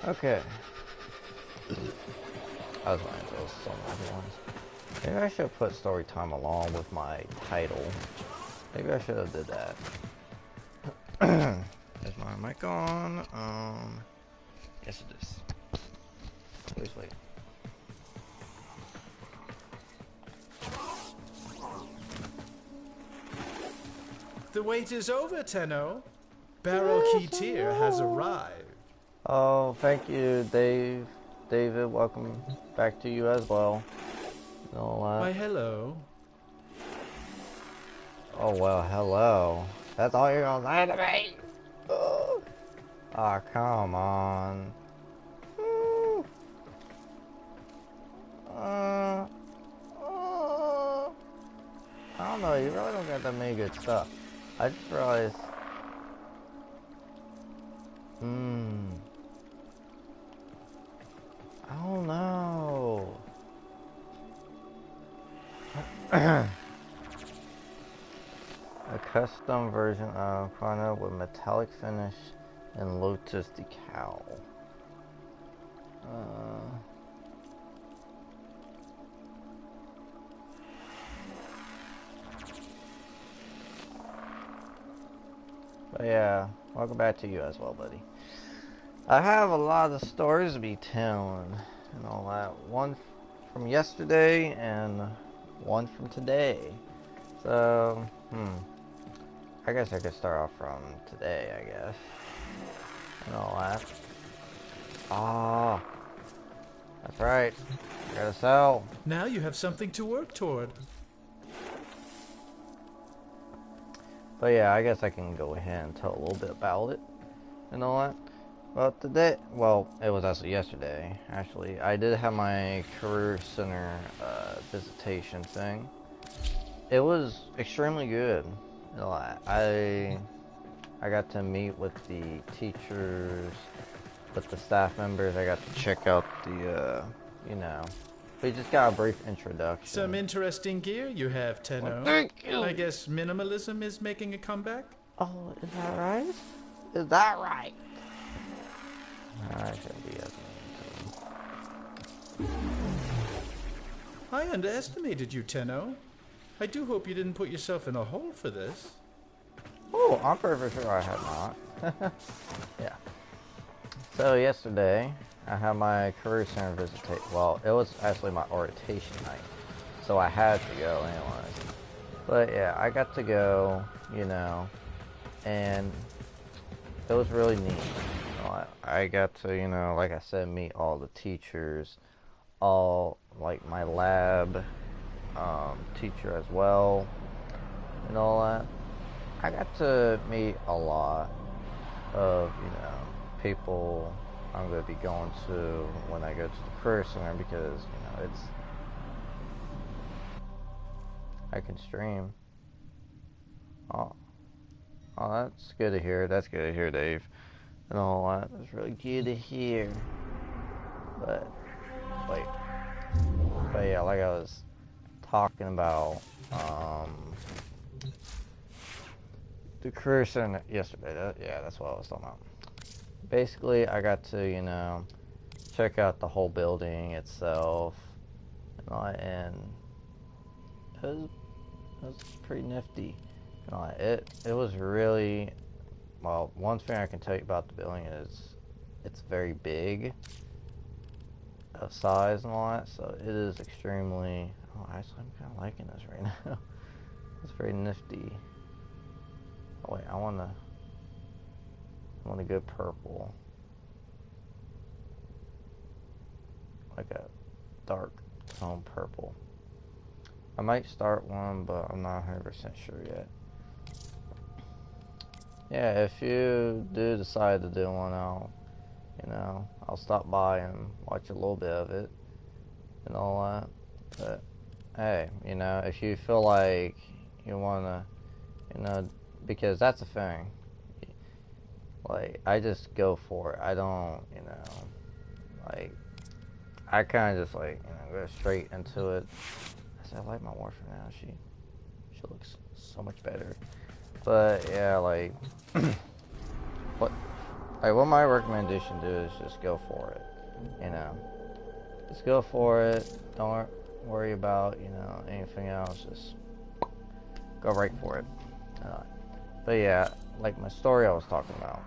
Okay. I was going to those some other ones. Maybe I should put story time along with my title. Maybe I should have did that. Is my mic on? Yes it is. Please wait. The wait is over, Tenno. Barrel Key Tier has arrived. Oh, thank you, Dave. David, welcome back to you as well. Why, hello. Oh, well, hello. That's all you're gonna say to me? Oh, come on. Uh, I don't know, you really don't got that many good stuff. I just realized... I don't know. A custom version of Chrono with metallic finish and Lotus decal. But yeah, welcome back to you as well, buddy. I have a lot of stories to be telling and all that. One from yesterday and one from today. So, I guess I could start off from today, I guess. And all that. Ah, that's right. I gotta sell. Now you have something to work toward. But yeah, I guess I can go ahead and tell a little bit about it and all that. Well, today, well, it was actually yesterday, actually. I did have my career center visitation thing. It was extremely good. You know, I got to meet with the teachers, with the staff members. I got to check out the, you know, we just got a brief introduction. Some interesting gear you have, Tenno. Well, thank you. I guess minimalism is making a comeback? Oh, is that right? Is that right? I shouldn't be as mean. I underestimated you, Tenno. I do hope you didn't put yourself in a hole for this. Oh, I'm pretty sure I have not. Yeah. So yesterday, I had my career center visitation. Well, it was actually my orientation night, so I had to go anyways. But yeah, I got to go, you know, and it was really neat. You know, I got to, you know, like I said, meet all the teachers, all like my lab teacher as well, and all that. I got to meet a lot of, you know, people I'm going to be going to when I go to the career center because, you know, it's, I can stream. Oh, that's good to hear. That's good to hear, Dave. And all that. That's really good to hear. But, wait. But yeah, like I was talking about, the career center yesterday. Yeah, that's what I was talking about. Basically, I got to, you know, check out the whole building itself, and it was pretty nifty. It was really, well, one thing I can tell you about the building is it's very big of size and all that, so it is extremely, oh, actually I'm kind of liking this right now. It's very nifty. Oh wait, I want a good purple. Like a dark tone purple. I might start one, but I'm not 100% sure yet. Yeah, if you do decide to do one, I'll stop by and watch a little bit of it and all that. But hey, you know, if you feel like you wanna, you know, because that's the thing. Like, I just go for it. I don't, you know, like, I kind of just, like, you know, go straight into it. I said, I like my Warframe now. She looks so much better. But, yeah, like, what? Like, what my recommendation do is just go for it. You know, just go for it. Don't worry about, you know, anything else. Just go right for it. But yeah, like my story I was talking about.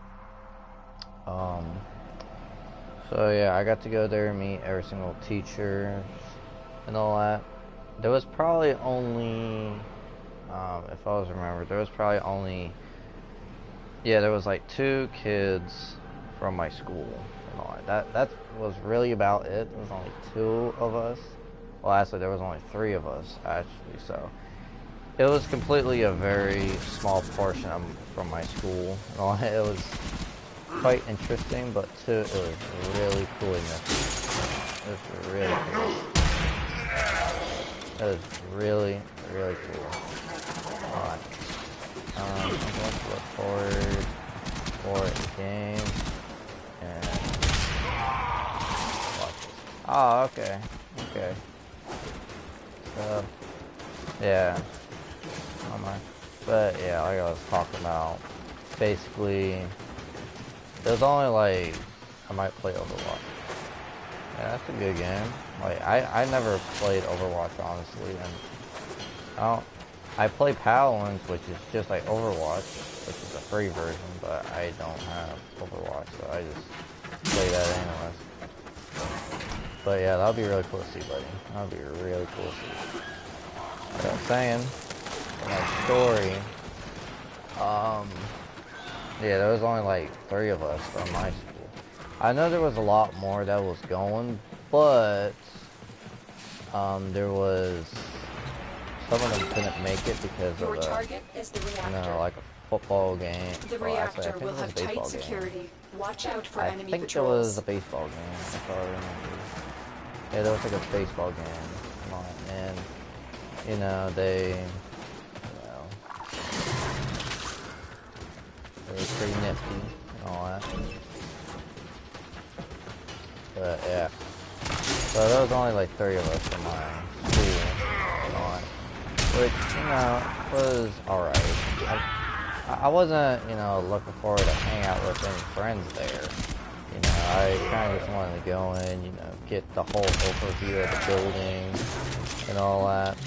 So yeah, I got to go there and meet every single teacher and all that. There was probably only, if I was remembered, there was probably only, yeah, there was like 2 kids from my school and all that. That was really about it. There was only 2 of us. Well, actually, there was only 3 of us, actually, so it was completely a very small portion from my school and all that. It was quite interesting, but too, it was really cool. It was really cool. It was really, really cool. Alright. I'm going to look forward for a game and watch this. Oh, okay. Okay. So, yeah. Oh my. But yeah, like I was talking about, basically, there's only like, I might play Overwatch. Yeah, that's a good game. Like, I never played Overwatch, honestly, and I play Paladins, which is just like Overwatch, which is a free version, but I don't have Overwatch, so I just play that anyways. But yeah, that'll be really cool to see, buddy. That'll be really cool to see. Like I was saying, in my story, yeah, there was only like 3 of us from my school. I know there was a lot more that was going, but there was some of them couldn't make it because of you know, like a football game. The well, actually, I reactor think will it was a have tight baseball security. game. Watch out for I enemy think patrols. it was a baseball game, if I remember. Yeah, there was like a baseball game. Come on, and you know, they were pretty nifty and all that. But yeah. So there was only like 3 of us from my school and all that. Which, you know, was alright. I wasn't, you know, looking forward to hang out with any friends there. You know, I kind of just wanted to go in, you know, get the whole overview of the building and all that.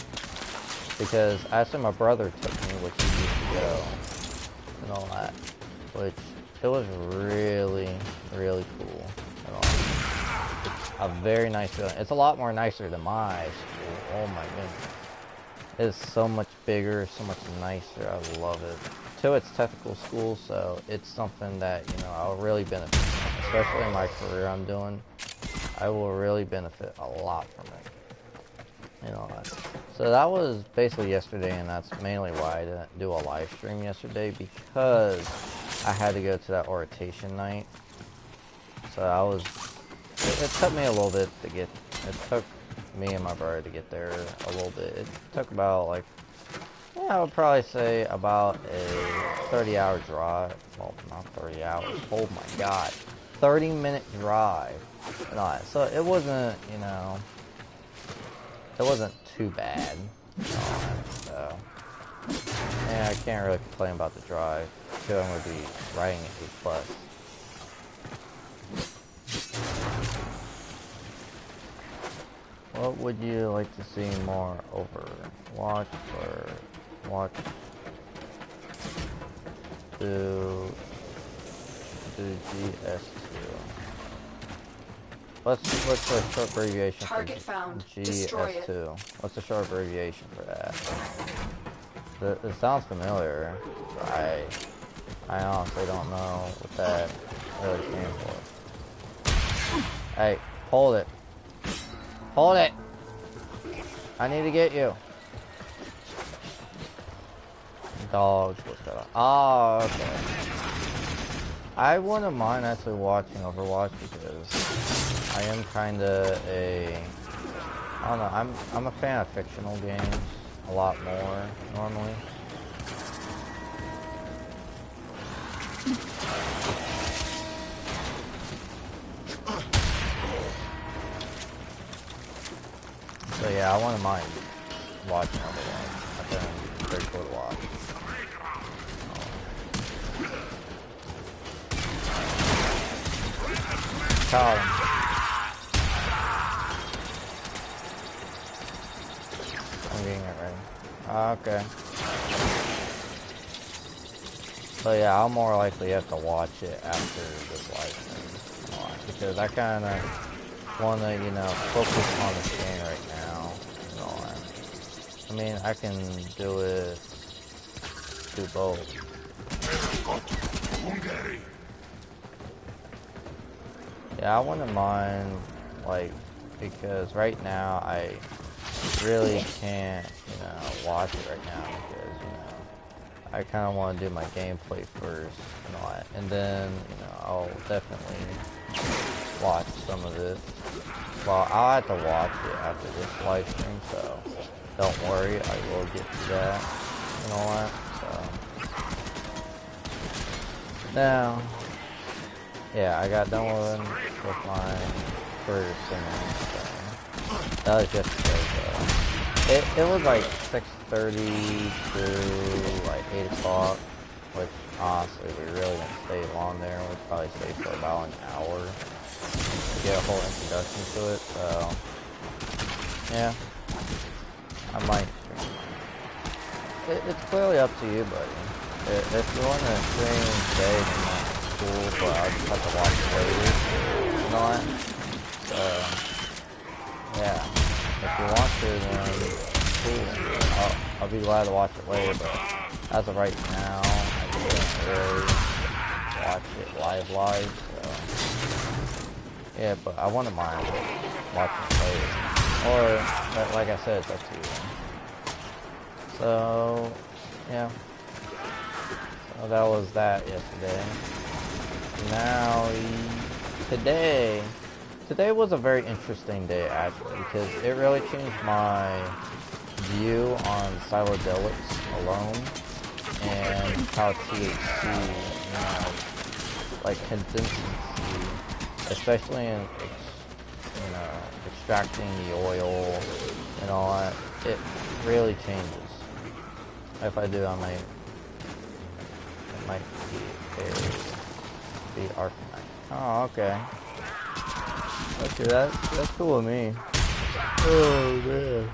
Because actually my brother took me, which he used to go, and all that. Which, it was really, really cool and all that. It's a very nice building. It's a lot more nicer than my school. Oh my goodness. It's so much bigger, so much nicer. I love it. Too, it's technical school, so it's something that, you know, I'll really benefit from. Especially in my career I'm doing. I will really benefit a lot from it. You know, so that was basically yesterday, and that's mainly why I didn't do a live stream yesterday, because I had to go to that orientation night. So I was, it took me a little bit to get, it took me and my brother to get there a little bit. It took about like, yeah, I would probably say about a 30-hour drive. Well, not 30 hours. Oh my god. 30-minute drive. And all that. So it wasn't, you know, it wasn't too bad. So, yeah, I can't really complain about the drive. Because I'm going to be riding a bus. What would you like to see more Overwatch or watch do GS2? What's the short abbreviation Target for found. GS2? What's the short abbreviation for that? It sounds familiar. I honestly don't know what that really stands for. Hey, hold it. Hold it! I need to get you. Dogs, what's that? Oh, okay. I wouldn't mind actually watching Overwatch because I am kinda I don't know, I'm a fan of fictional games a lot more normally. So yeah, I wouldn't mind watching Overwatch. I think it's very cool to watch. Caught him. I'm getting it ready. Okay. So yeah, I'll more likely have to watch it after this live stream. Because I kind of want to, you know, focus on this game right now. And all that. I mean, I can do it, do both. Yeah, I wouldn't mind, like, because right now I really can't, you know, watch it right now because, you know, I kind of want to do my gameplay first and all that. And then, you know, I'll definitely watch some of it. Well, I'll have to watch it after this live stream, so don't worry, I will get to that and all that. So now, yeah, I got done with my first singing, so that was yesterday. So it was like 6:30 to like 8 o'clock, which honestly we really didn't stay long there. We probably stayed for about an hour to get a whole introduction to it. So yeah, I might stream. It's clearly up to you, buddy. If you want to stream today, then that's cool, but I'll just have to watch it later. You know what? So yeah, if you want to, then cool. I'll be glad to watch it later, but as of right now, I can't really watch it live, so yeah, but I wouldn't mind watching it later. Or, like I said, it's up to you. So, yeah. So that was that yesterday. Now, today was a very interesting day actually, because it really changed my view on psychedelics alone, and how THC, you know, like consistency, especially in, you know, extracting the oil and all that, it really changes. If I do, it might be Arcanite. Oh, okay. Okay, that's cool with me. Oh man.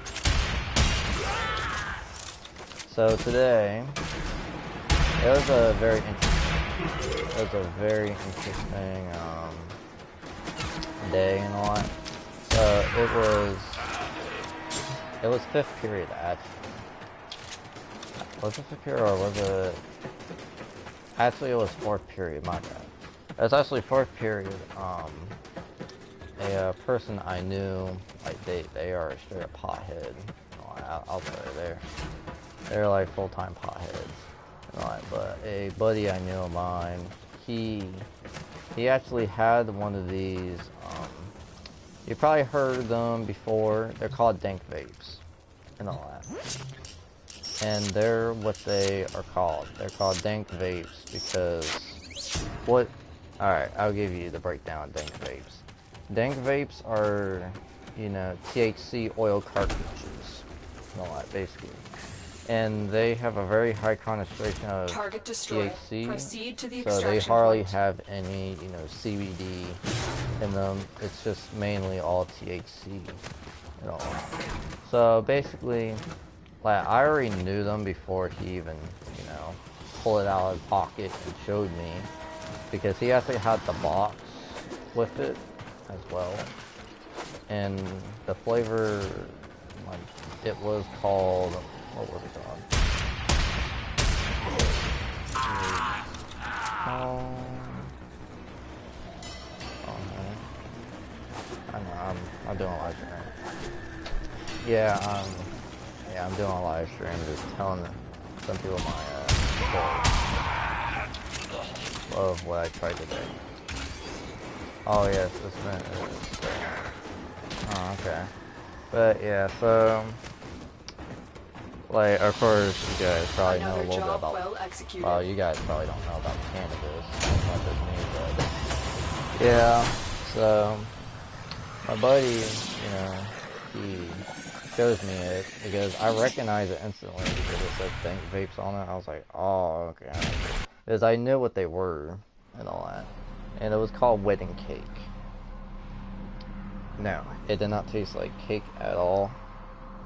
So today, it was a very interesting day and all that. So it was fifth period actually. Was it fifth period or was it? Actually, it was fourth period. My bad. It was actually fourth period. A person I knew, like they are straight up pothead. I'll tell you, they're like full-time potheads. Right, but a buddy I knew of mine, he actually had one of these. You probably heard them before. They're called dank vapes and all that. And they're what they are called. They're called dank vapes because what? All right, I'll give you the breakdown of dank vapes. Dank vapes are, you know, THC oil cartridges and all that basically. And they have a very high concentration of THC, Proceed to the so they extraction hardly point. have any, you know, CBD in them. It's just mainly all THC and all. So basically, like I already knew them before he even, you know, pulled it out of his pocket and showed me, because he actually had the box with it as well, and the flavor, like it was called. What was it called? I know, I'm doing a live stream. Yeah, I'm doing a live stream, just telling some people my story of what I tried today. Oh yes, this minute is. Oh, okay. But yeah, so. Like, of course, you guys probably know a little bit about. Well, you guys probably don't know about cannabis as much as me, but yeah. So my buddy, you know, he shows me it because I recognize it instantly because it says dank vapes on it. I was like, oh, okay, because I knew what they were and all that, and it was called wedding cake No, it did not taste like cake at all.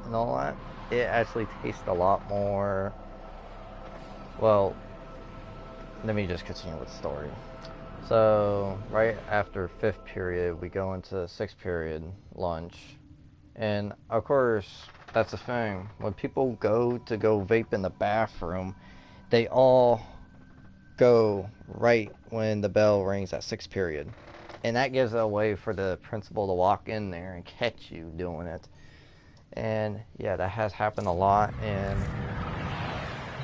And all that. It actually tastes a lot more. Well, let me just continue with the story. So, right after 5th period, we go into 6th period lunch. And, of course, that's the thing. When people go vape in the bathroom, they all go right when the bell rings at 6th period. And that gives a way for the principal to walk in there and catch you doing it. And, yeah, that has happened a lot. And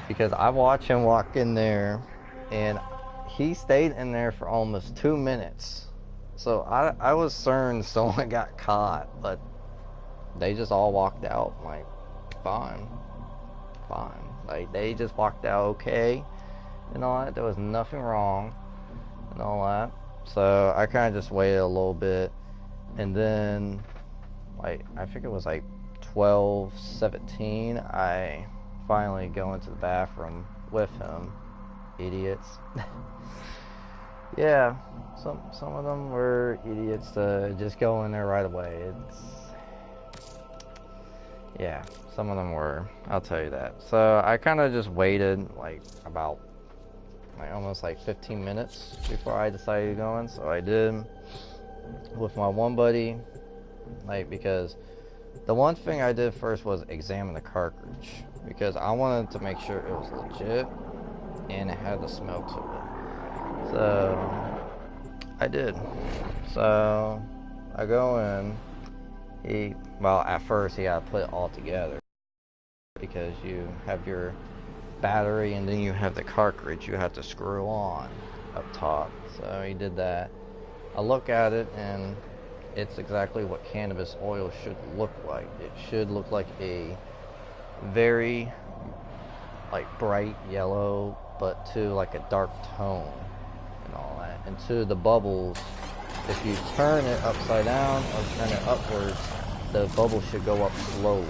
because I watched him walk in there, and he stayed in there for almost 2 minutes. So I was certain someone got caught, but they just all walked out. Like, fine. Like, they just walked out okay and all that. There was nothing wrong and all that. So I kind of just waited a little bit. And then, like, I think it was like 12:17, I finally go into the bathroom with him. Idiots. Yeah, some of them were idiots to just go in there right away. Yeah, some of them were, I'll tell you that. So I kind of just waited like about almost like 15 minutes before I decided to go in. So I did with my one buddy, like, because the one thing I did first was examine the cartridge, because I wanted to make sure it was legit and it had the smell to it. So I did. So I go in. Well, at first he had to put it all together, because you have your battery and then you have the cartridge you have to screw on up top. So he did that. I look at it, and it's exactly what cannabis oil should look like. It should look like a very like bright yellow, but to like a dark tone and all that. And to the bubbles, if you turn it upside down or turn it upwards, the bubbles should go up slowly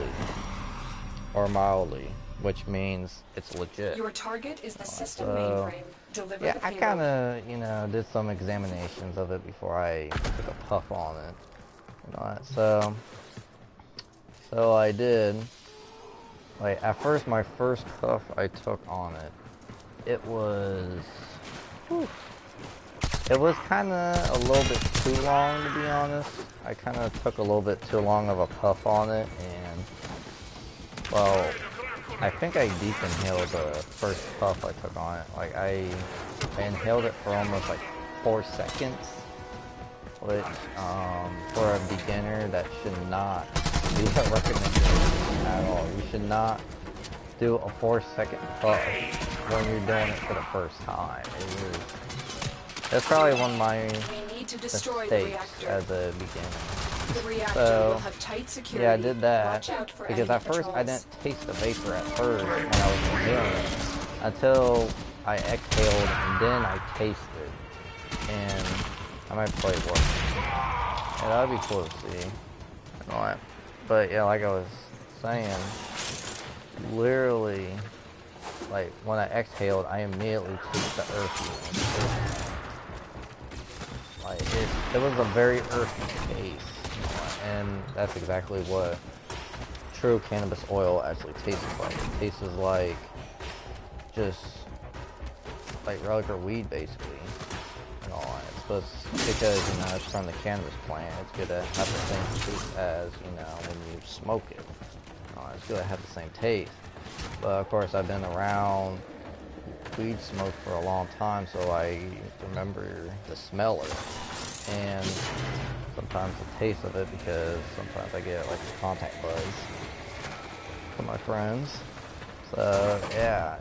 or mildly, which means it's legit. Your target is the system mainframe. Deliver yeah, the I kind of, did some examinations of it before I took a puff on it and all that. So I did. Like, at first, my first puff I took on it, it was kind of a little bit too long, to be honest. I kind of took a little bit too long of a puff on it, and, well, I think I deep inhaled the first puff I took on it. Like, I inhaled it for almost like 4 seconds, which, for a beginner, that should not be a recommendation at all. You should not do a 4-second puff when you're doing it for the first time. That's probably one of my mistakes as a beginner. The reactor will have tight security. Yeah, I did that because at first controls. I didn't taste the vapor at first when I was inhaling it until I exhaled, and then I tasted. And I might play Warframe. Yeah, that'd be cool to see and all that. But yeah, like I was saying, literally, like when I exhaled, I immediately tasted the earthiness. Like it was a very earthy taste, and that's exactly what true cannabis oil actually tastes like. It tastes like just like regular weed, basically, and all that. But because it's from the cannabis plant, it's good to have the same taste as when you smoke it. It's good to have the same taste. But of course, I've been around weed smoke for a long time, so I remember the smell of it, and sometimes the taste of it, because sometimes I get like a contact buzz from my friends. So yeah,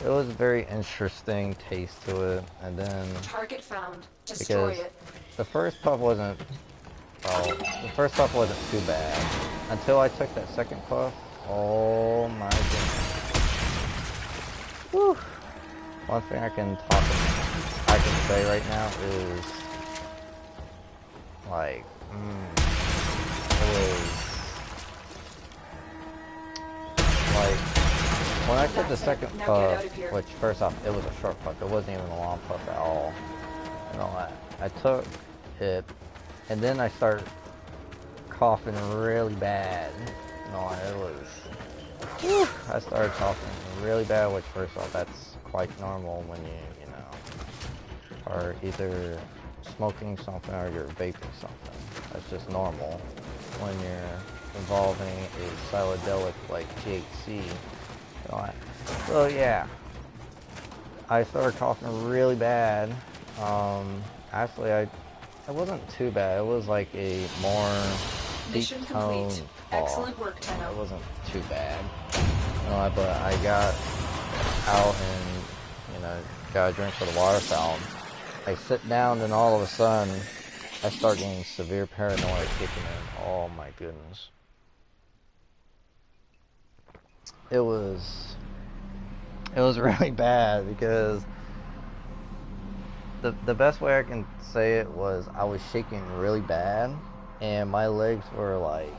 it was a very interesting taste to it. And then Target found. Destroy because it. the first puff wasn't too bad until I took that second puff. Oh my goodness. Whew. One thing I can say right now is like it was like when I took the second puff, which first off it was a short puff, it wasn't even a long puff at all. I took it and then I start coughing really bad. No, it was. Whew, I started coughing really bad, which first off, that's quite normal when you know, are either smoking something or you're vaping something. That's just normal when you're involving a psychedelic like THC. So yeah, I started coughing really bad. Actually, it wasn't too bad. It was like a more Mission deep tone complete. cough. Excellent work, Tenno. It wasn't too bad. But I got out and, you know, got a drink for the water fountain. I sit down and all of a sudden, I start getting severe paranoia kicking in. Oh my goodness. It was really bad because the best way I can say it was I was shaking really bad and my legs were like,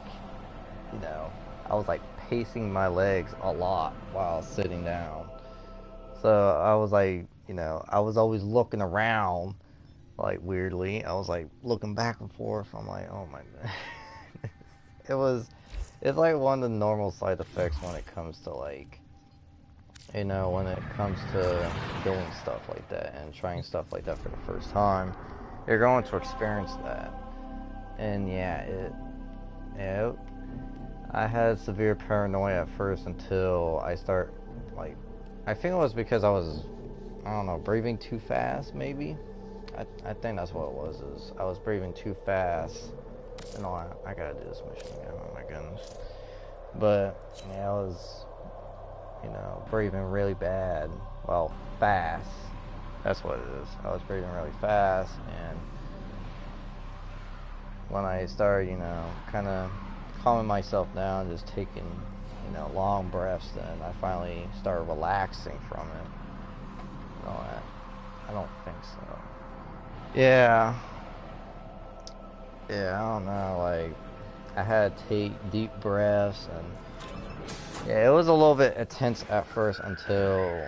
you know, I was like pacing my legs a lot while sitting down. So I was like, you know, I was always looking around like weirdly. I was like looking back and forth. I'm like, oh my god. It's like one of the normal side effects when it comes to like, you know, when it comes to doing stuff like that and trying stuff like that for the first time. You're going to experience that. And yeah, I had severe paranoia at first until I start, like, I think it was because I was, I don't know, breathing too fast, maybe? I think that's what it was, is I was breathing too fast. And I gotta do this mission again, oh my goodness. But, yeah, I was, you know, breathing really bad. Well, fast. That's what it is. I was breathing really fast, and when I started, you know, kind of calming myself down, just taking, you know, long breaths, then I finally started relaxing from it. No, I don't think so. Yeah, I don't know, like, I had to take deep breaths, and yeah, it was a little bit intense at first until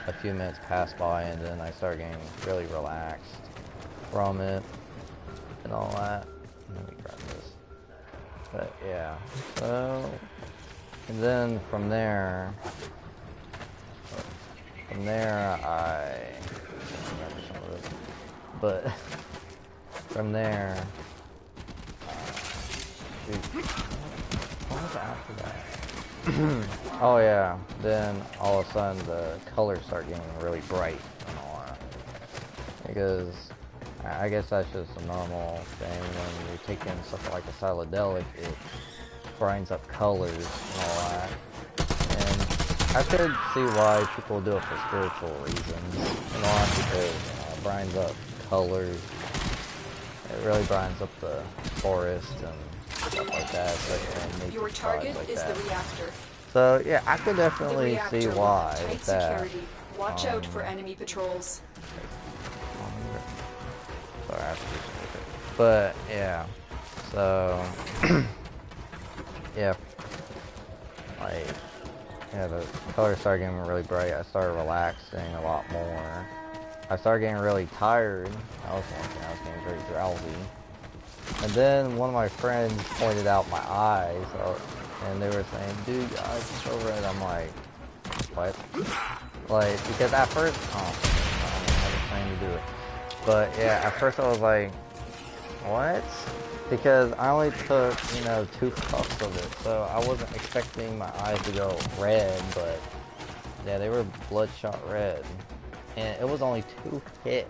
a few minutes passed by, and then I started getting really relaxed from it and all that. Let me grab this. But yeah, so, and then from there I remember some of this, but from there, shoot, what was after that? Oh yeah, then all of a sudden the colors start getting really bright and all that, because I guess that's just a normal thing when you're taking something like a psychedelic, it brightens up colors and all that. And I could see why people do it for spiritual reasons and all that, because it brightens up colors. It really brightens up the forest and stuff like that. So, Your target like is that. the reactor. So yeah, I could The definitely reactor see will why have tight with that. security. Watch out for enemy patrols. Sorry, I have to do some with it. But yeah, so yeah, like, yeah, the colors started getting really bright. I started relaxing a lot more. I started getting really tired. That was one thing. I was getting very drowsy. And then one of my friends pointed out my eyes, and they were saying, "Dude, your eyes are so red." I'm like, "What?" Like, because at first, I was trying to do it. But yeah, at first I was like, what? Because I only took, you know, 2 puffs of it, so I wasn't expecting my eyes to go red, but yeah, they were bloodshot red. And it was only 2 hits.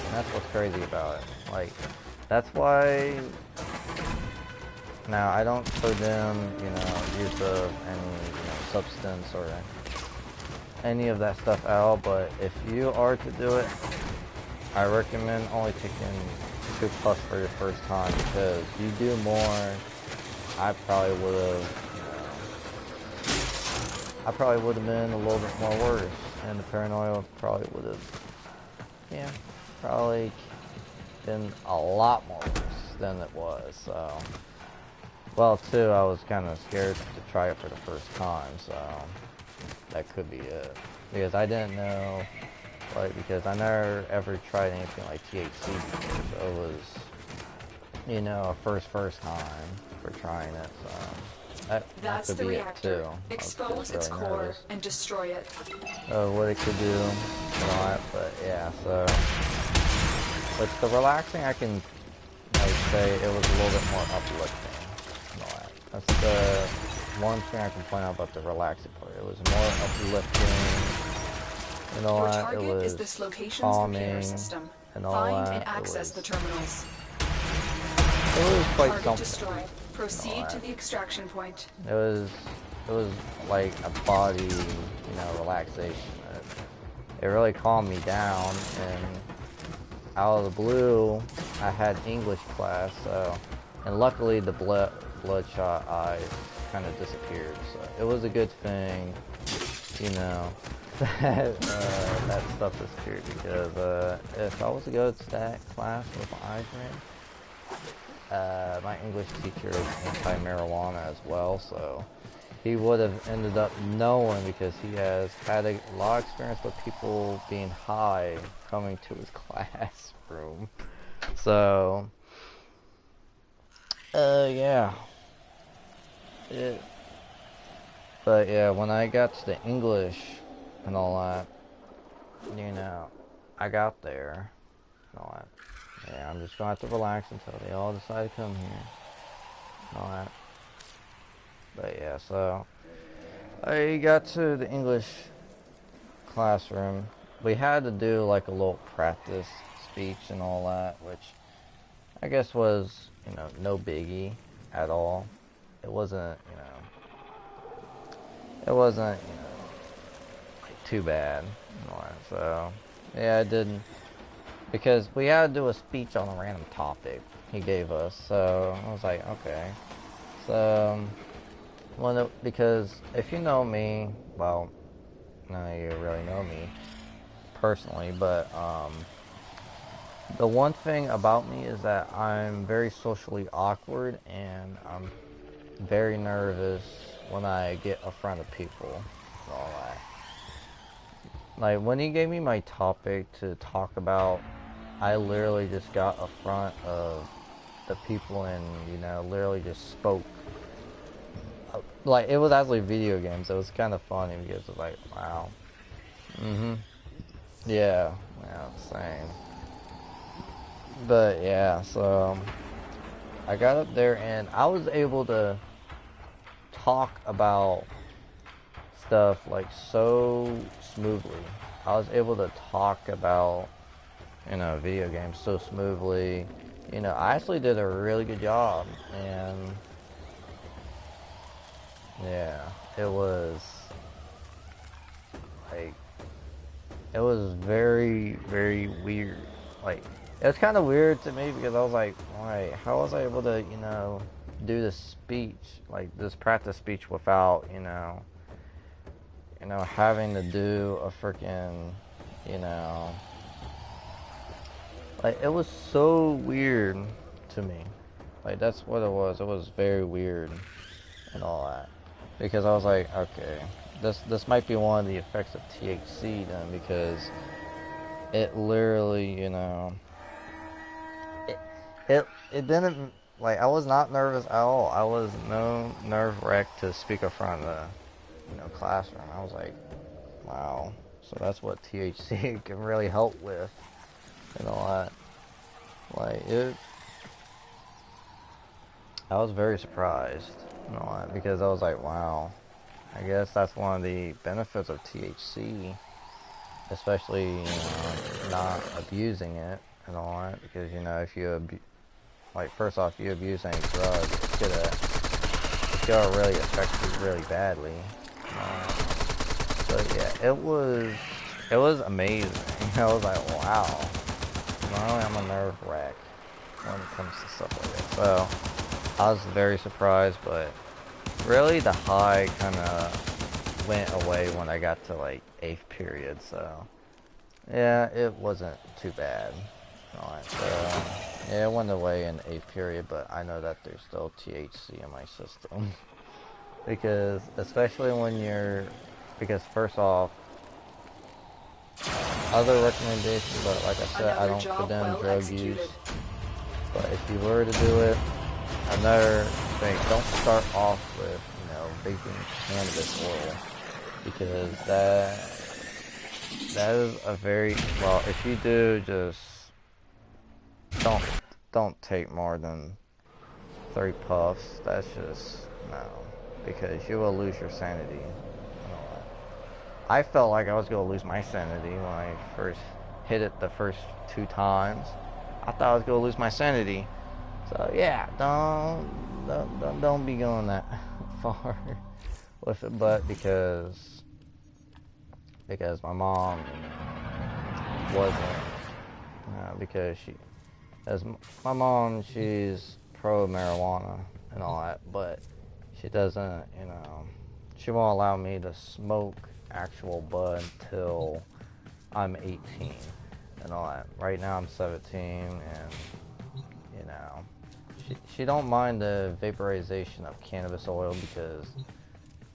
And that's what's crazy about it. Like, that's why, now I don't condemn, you know, use of any, you know, substance or any of that stuff at all, but if you are to do it, I recommend only taking 2 puffs for your first time, because you do more, I probably would have been a little bit more worse, and the paranoia probably would have, yeah, probably been a lot more worse than it was. So, well, too, I was kind of scared to try it for the first time, so that could be it, because I didn't know. Like, because I never ever tried anything like THC before, so it was you know, a first time for trying it, so that That's could the be it reactor. too. I was Expose just its really core nervous and destroy it. of what it could do and all that, but yeah, so with the relaxing I can like say it was a little bit more uplifting and all that. That's the one thing I can point out about the relaxing part. It was more uplifting and all Your that. It target is was this location's repair calming system. and all Find that. and access the terminals. It was quite Target something. destroyed. Proceed to the extraction point. It was like a body, you know, relaxation. It really calmed me down, and out of the blue, I had English class, so, and luckily the bloodshot eyes kind of disappeared, so it was a good thing, you know, that that stuff disappeared, because if I was to go to that class with my eyes red, my English teacher is anti-marijuana as well, so he would have ended up knowing, because he has had a lot of experience with people being high coming to his classroom. So, yeah. But yeah, when I got to the English and all that, you know, I got there and all that. Yeah, I'm just gonna have to relax until they all decide to come here and all that. But yeah, so I got to the English classroom. We had to do like a little practice speech and all that, which I guess was, you know, no biggie at all. It wasn't, you know, like too bad and all that. So yeah, I didn't, because we had to do a speech on a random topic he gave us. So I was like, okay. So because if you know me, well, none of you really know me personally, but the one thing about me is that I'm very socially awkward, and I'm very nervous when I get in front of people and all that. Like when he gave me my topic to talk about, I literally just got in front of the people and, you know, literally just spoke. Like, it was actually video games. It was kind of funny because it was like, wow. Yeah, same. But yeah, so I got up there and I was able to talk about stuff like so smoothly. I was able to talk about, you know, video games so smoothly. You know, I actually did a really good job, and yeah, it was like, it was very, very weird. Like, it was kind of weird to me because I was like, why? How was I able to, you know, do this speech, like this practice speech, without, you know, having to do a freaking, you know, like, it was so weird to me. Like, that's what it was. It was very weird and all that, because I was like, okay, this might be one of the effects of THC then, because it literally, you know, it didn't, like, I was not nervous at all. I was no nerve-wracked to speak in front of the, you know, classroom. I was like, wow, so that's what THC can really help with and all that. Like, I was very surprised and all that, because I was like, wow, I guess that's one of the benefits of THC, especially, you know, not abusing it and all that, because, you know, if you like, first off, you abuse any drug, it's gonna really affect you really badly. But yeah, it was amazing. I was like, wow. Normally I'm a nerve wreck when it comes to stuff like that. So I was very surprised, but really the high kind of went away when I got to like 8th period. So yeah, it wasn't too bad. Alright, so yeah, it went away in 8th period, but I know that there's still THC in my system. Because especially when because first off, other recommendations, but like I said, I Another don't job condone well drug executed. use But if you were to do it, another thing, don't start off with, vaping cannabis oil, because that is a very, well, if you do, just don't take more than 3 puffs. That's just, no, because you will lose your sanity. I felt like I was going to lose my sanity when I first hit it the first 2 times. I thought I was going to lose my sanity. So yeah, don't be going that far with it, but because my mom wasn't, because my mom, she's pro marijuana and all that, but she doesn't, she won't allow me to smoke actual bud until I'm 18 and all that. Right now I'm 17, and she don't mind the vaporization of cannabis oil because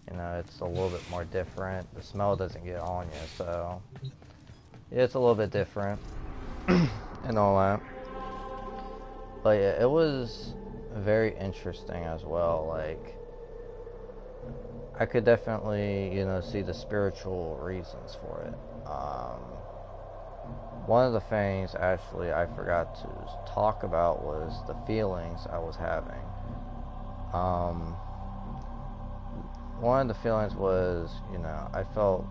it's a little bit more different. The smell doesn't get on you, so it's a little bit different and all that. But yeah, it was very interesting as well. Like, I could definitely, see the spiritual reasons for it. One of the things, actually, I forgot to talk about was the feelings I was having. One of the feelings was, I felt,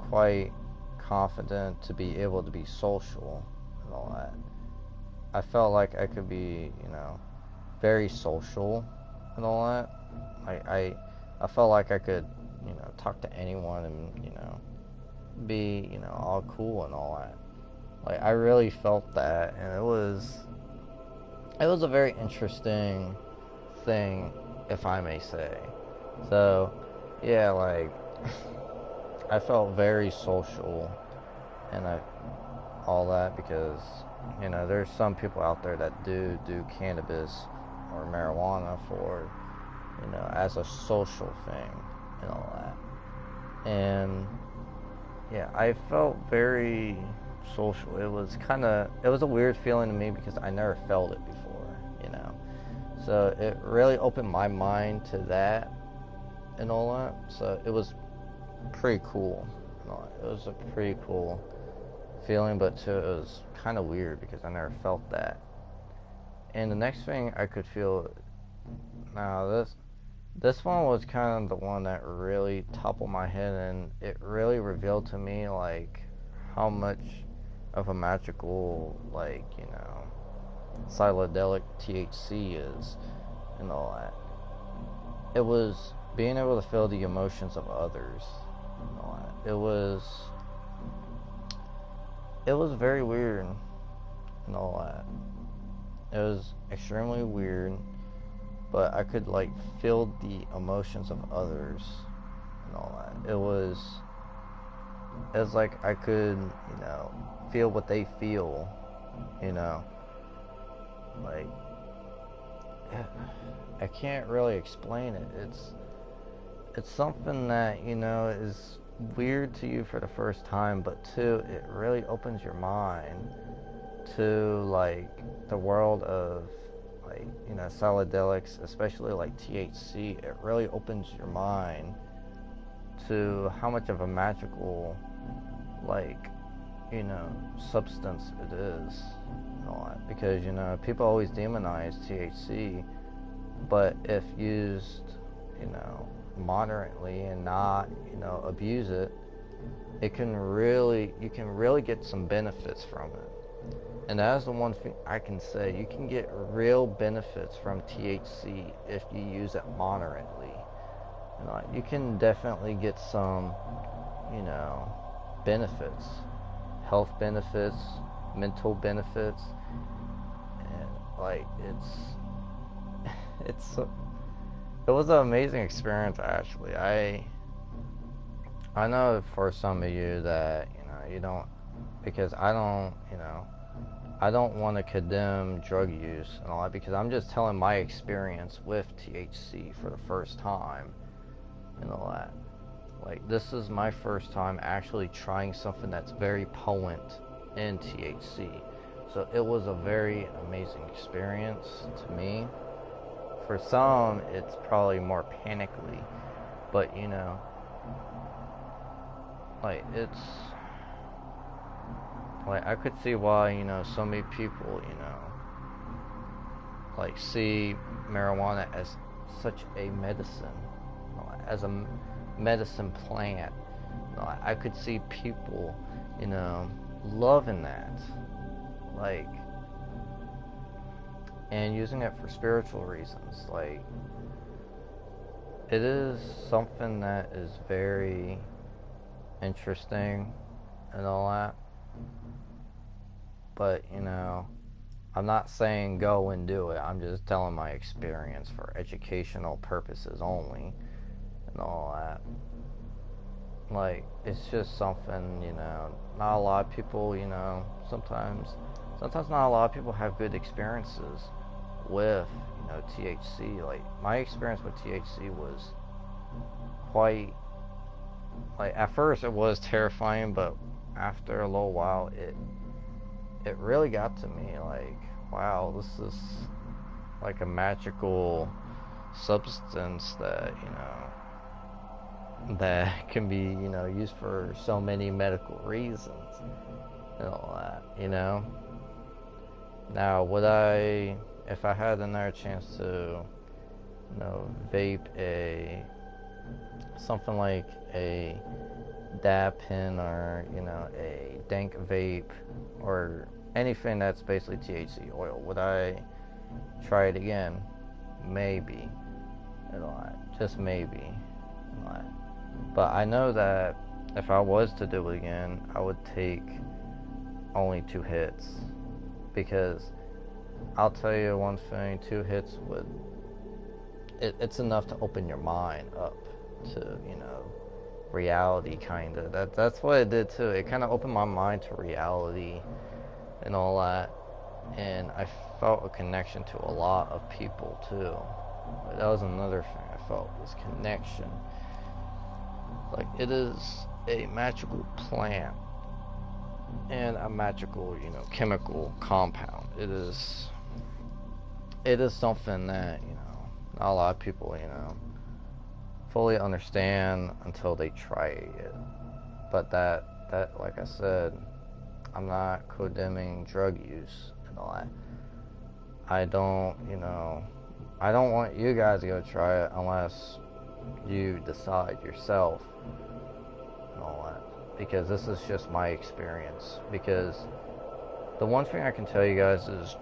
quite confident to be able to be social and all that. I felt like I could be, very social and all that. I felt like I could, talk to anyone and, be, all cool and all that. Like, I really felt that, and it was a very interesting thing, if I may say. So, yeah, like, I felt very social and all that because, there's some people out there that do cannabis or marijuana for, as a social thing and all that. And yeah, I felt very social. It was a weird feeling to me because I never felt it before, So it really opened my mind to that and all that. So it was pretty cool. It was a pretty cool feeling, but too, it was kind of weird because I never felt that. And the next thing I could feel, now this one was kind of the one that really toppled my head, and it really revealed to me, like, how much of a magical, like, psychedelic THC is and all that. It was being able to feel the emotions of others and all that. It was very weird and all that. It was extremely weird, but I could, like, feel the emotions of others and all that. It was like I could, feel what they feel, like, I can't really explain it. It's something that, is weird to you for the first time, but too, it really opens your mind to, like, the world of, like, psychedelics, especially like THC. It really opens your mind to how much of a magical, like, substance it is and all that. Because, people always demonize THC, but if used, moderately and not, abuse it, you can really get some benefits from it. And that is the one thing I can say. You can get real benefits from THC if you use it moderately. You can definitely get some, benefits, health benefits, mental benefits, and, like, it was an amazing experience, actually. I know for some of you that, you don't, because I don't want to condemn drug use and all that, because I'm just telling my experience with THC for the first time and all that. Like, this is my first time actually trying something that's very potent in THC. So it was a very amazing experience to me. For some, it's probably more panically, but you know, like it's like I could see why, you know, so many people, you know, like see marijuana as such a medicine, you know, as a medicine plant. You know, I could see people, you know, loving that, like, and using it for spiritual reasons. Like, it is something that is very interesting and all that. But, you know, I'm not saying go and do it. I'm just telling my experience for educational purposes only and all that. Like, it's just something, you know, not a lot of people, you know, sometimes not a lot of people have good experiences with, you know, THC. Like, my experience with THC was quite, like, at first it was terrifying, but after a little while it really got to me. Like, wow, this is like a magical substance that, you know, that can be, you know, used for so many medical reasons and all that, you know. Now, would I, if I had another chance to, you know, vape something like a dab pen or, you know, a dank vape or anything that's basically THC oil, would I try it again? Maybe. And all that. Just maybe. And all that. But I know that if I was to do it again, I would take only 2 hits. Because I'll tell you one thing, 2 hits would, it's enough to open your mind up to, you know, reality, kind of. That's what it did too. It kind of opened my mind to reality and all that. And I felt a connection to a lot of people too. But that was another thing I felt, this connection. Like, it is a magical plant and a magical, you know, chemical compound. It is something that, you know, not a lot of people, you know, fully understand until they try it. But that like I said, I'm not condemning drug use and all that. I don't, you know, I don't want you guys to go try it unless you decide yourself and all that. Because this is just my experience. Because the one thing I can tell you guys is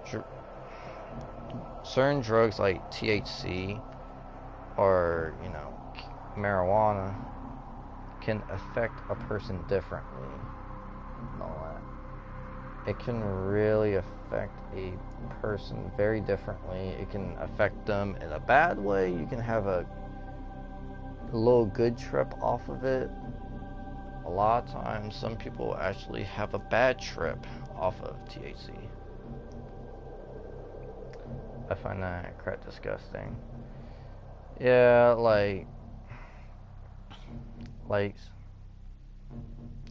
certain drugs like THC or, you know, marijuana can affect a person differently and all that. It can really affect a person very differently. It can affect them in a bad way. You can have a little good trip off of it. A lot of times, some people actually have a bad trip off of THC. I find that crap disgusting. Yeah, like,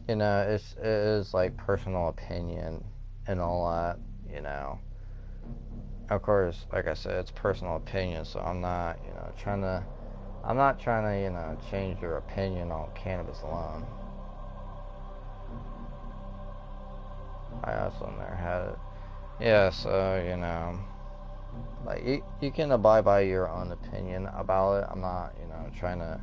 you know, it is like personal opinion and all that, you know. Of course, like I said, it's personal opinion, so I'm not trying to, you know, change your opinion on cannabis alone. I also never had it. Yeah, so, you know, like, you can abide by your own opinion about it. I'm not, you know, trying to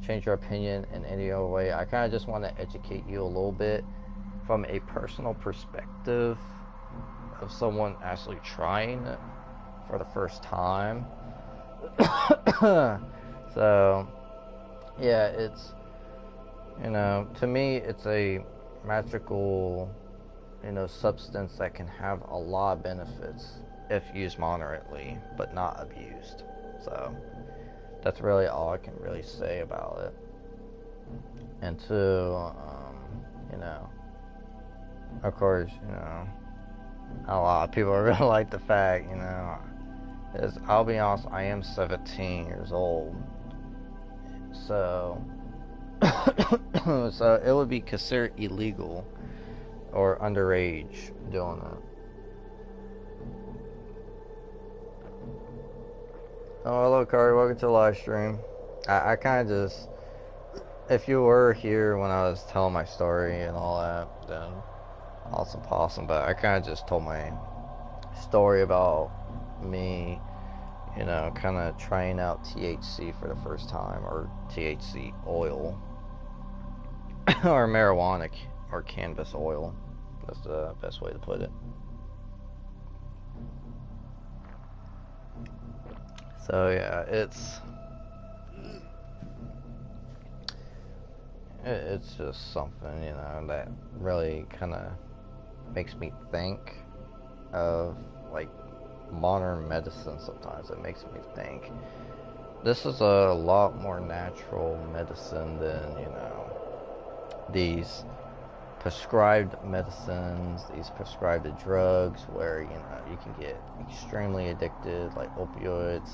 change your opinion in any other way. I kind of just want to educate you a little bit from a personal perspective of someone actually trying it for the first time. So, yeah, it's, you know, to me, it's a magical, you know, substance that can have a lot of benefits if used moderately, but not abused. So, that's really all I can really say about it. And two, you know, of course, you know, a lot of people really like the fact, you know, is, I'll be honest, I am 17 years old. So, so it would be considered illegal or underage doing it. Oh, hello, Kari. Welcome to the live stream. I kind of just, if you were here when I was telling my story and all that, then awesome, awesome. But I kind of just told my story about me, you know, kind of trying out THC for the first time, or THC oil, or marijuana, or cannabis oil. That's the best way to put it. So yeah, it's just something, you know, that really kind of makes me think of like modern medicine. Sometimes it makes me think this is a lot more natural medicine than, you know, these prescribed medicines, these prescribed drugs where, you know, you can get extremely addicted, like opioids,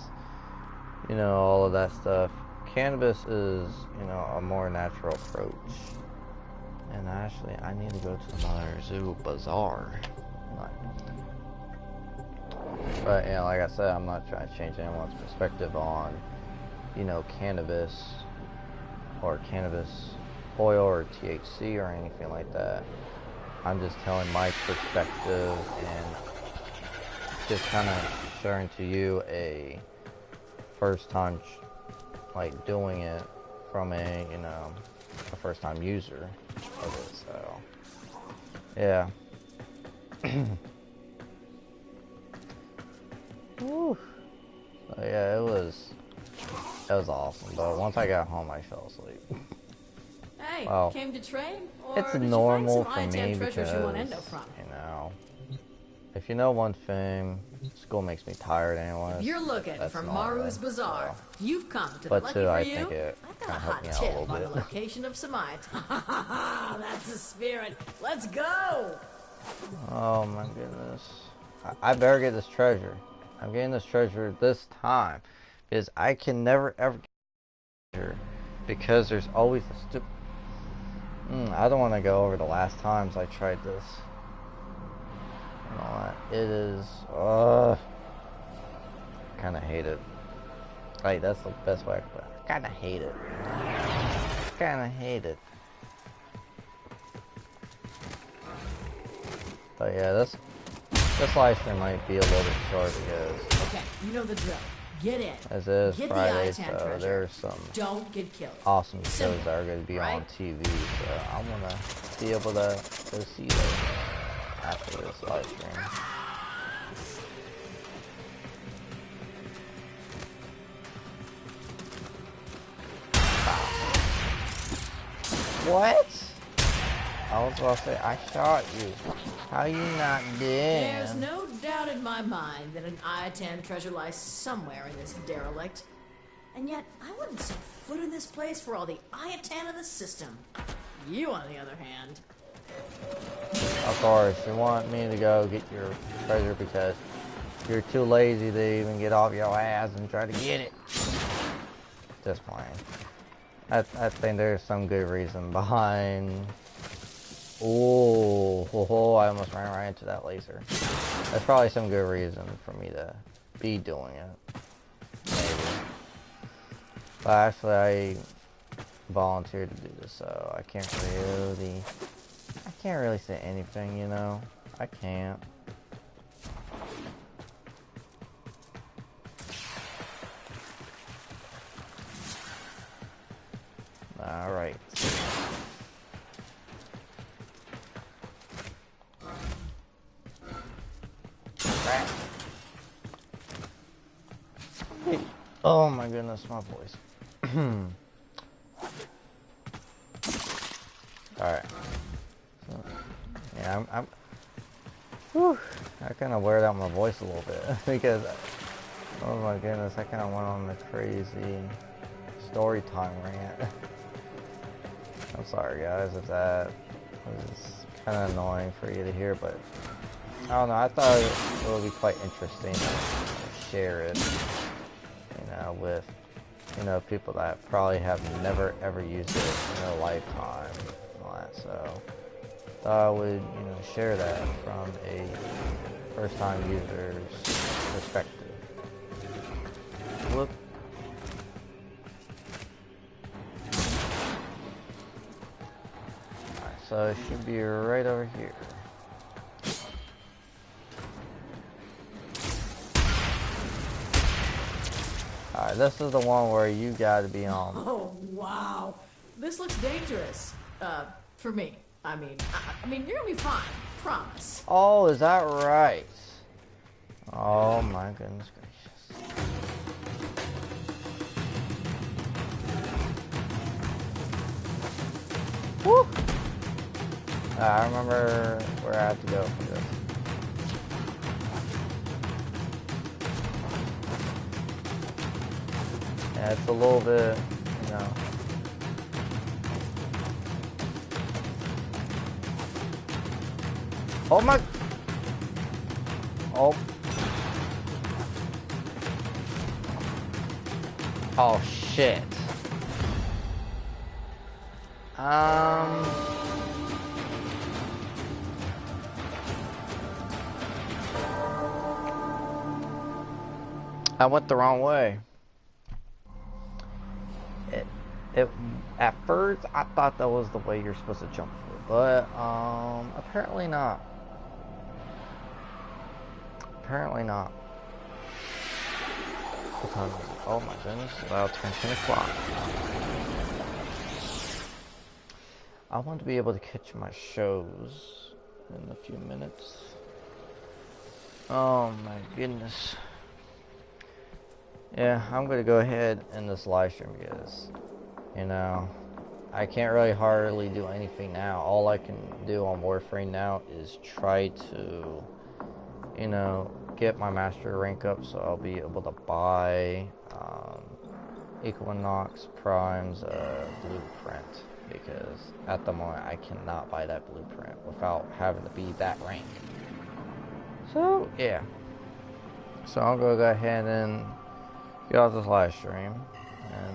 you know, all of that stuff. Cannabis is, you know, a more natural approach. And actually, I need to go to the Mother Zoo Bazaar. But, you know, like I said, I'm not trying to change anyone's perspective on, you know, cannabis or cannabis oil or THC or anything like that. I'm just telling my perspective and just kind of sharing to you a first time like doing it from a, you know, a first time user of it. So yeah. Woo. So yeah, it was awesome, but once I got home I fell asleep. Hey, Well, came to trade? Or it's did normal you for find some me treasures because, you want endo from? you know, if you know one thing, school makes me tired anyway. If you're looking for Maru's Bazaar, so. you've come to But the lucky too, for I you. think it I've got kind a of hot helped me out a tip little on the bit. location of some items. That's the spirit. Let's go! Oh my goodness. I better get this treasure. I'm getting this treasure this time. Because I can never ever get this treasure. Because there's always a stupid... I don't want to go over the last times I tried this. And all that. It is... I kind of hate it. Like, that's the best way I can put it. I kind of hate it. Kind of hate it. But yeah, this live stream might be a little bit short because... Okay, you know the drill. Get in. As it is Get Friday, the I-10 so treasure. there's some Don't get killed. awesome Simple, shows that are going to be right? on TV, so I want to be able to go see those after this live stream. What? I was about to say, I shot you. How you not dead? There's no doubt in my mind that an I-10 treasure lies somewhere in this derelict. And yet, I wouldn't set foot in this place for all the I-10 in the system. You, on the other hand... Of course, you want me to go get your treasure because you're too lazy to even get off your ass and try to get it. Just playing. I think there's some good reason behind... Oh, I almost ran right into that laser. There's probably some good reason for me to be doing it. Maybe. But actually, I volunteered to do this, so I can't really say anything, you know? I can't. Alright. Oh my goodness, my voice. Alright. So, yeah, I'm whew, I kind of weared out my voice a little bit because, oh my goodness, I kind of went on the crazy story time rant. I'm sorry guys if that was kind of annoying for you to hear, but I don't know, I thought it would be quite interesting to share it, you know, with, you know, people that probably have never ever used it in their lifetime and all that, so thought I would, you know, share that from a first time user's perspective. Whoop. So it should be right over here. Alright, this is the one where you gotta be on. Oh, wow. This looks dangerous. For me. I mean, you're gonna be fine. Promise. Oh, is that right? Oh my goodness gracious. Woo! I remember where I have to go for this. Yeah, it's a little bit, you know. Oh my! Oh. Oh shit. I went the wrong way. At first I thought that was the way you're supposed to jump for, but apparently not. Apparently not. What time is it? Oh my goodness, it's about 10 o'clock. I want to be able to catch my shows in a few minutes. Oh my goodness. Yeah, I'm gonna go ahead and this live stream because, you know, I can't really hardly do anything now. All I can do on Warframe now is try to, you know, get my master rank up so I'll be able to buy Equinox Prime's blueprint, because at the moment I cannot buy that blueprint without having to be that rank. So yeah, so I'm gonna go ahead and get off this live stream and,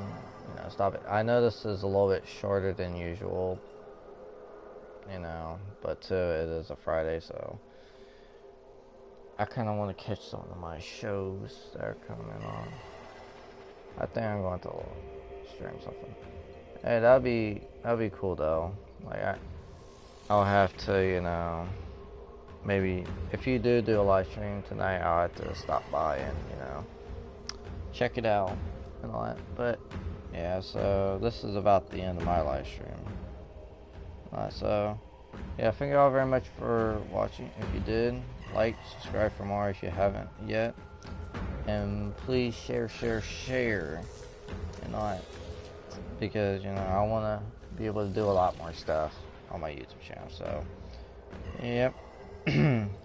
you know, stop it. I know this is a little bit shorter than usual, you know, but too, it is a Friday, so I kind of want to catch some of my shows that are coming on. I think I'm going to stream something. Hey, that'd be cool though. Like I'll have to, you know, maybe if you do a live stream tonight, I'll have to stop by and, you know, check it out and all that. But yeah, so this is about the end of my live stream. So yeah, thank you all very much for watching. If you did, like, subscribe for more if you haven't yet, and please share and all that, because, you know, I want to be able to do a lot more stuff on my YouTube channel. So yep.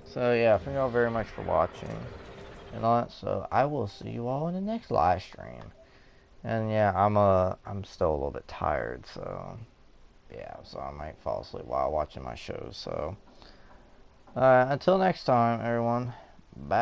So yeah, thank you all very much for watching and all that. So I will see you all in the next live stream. And yeah, I'm still a little bit tired, so yeah, so I might fall asleep while watching my shows. So until next time, everyone, bye.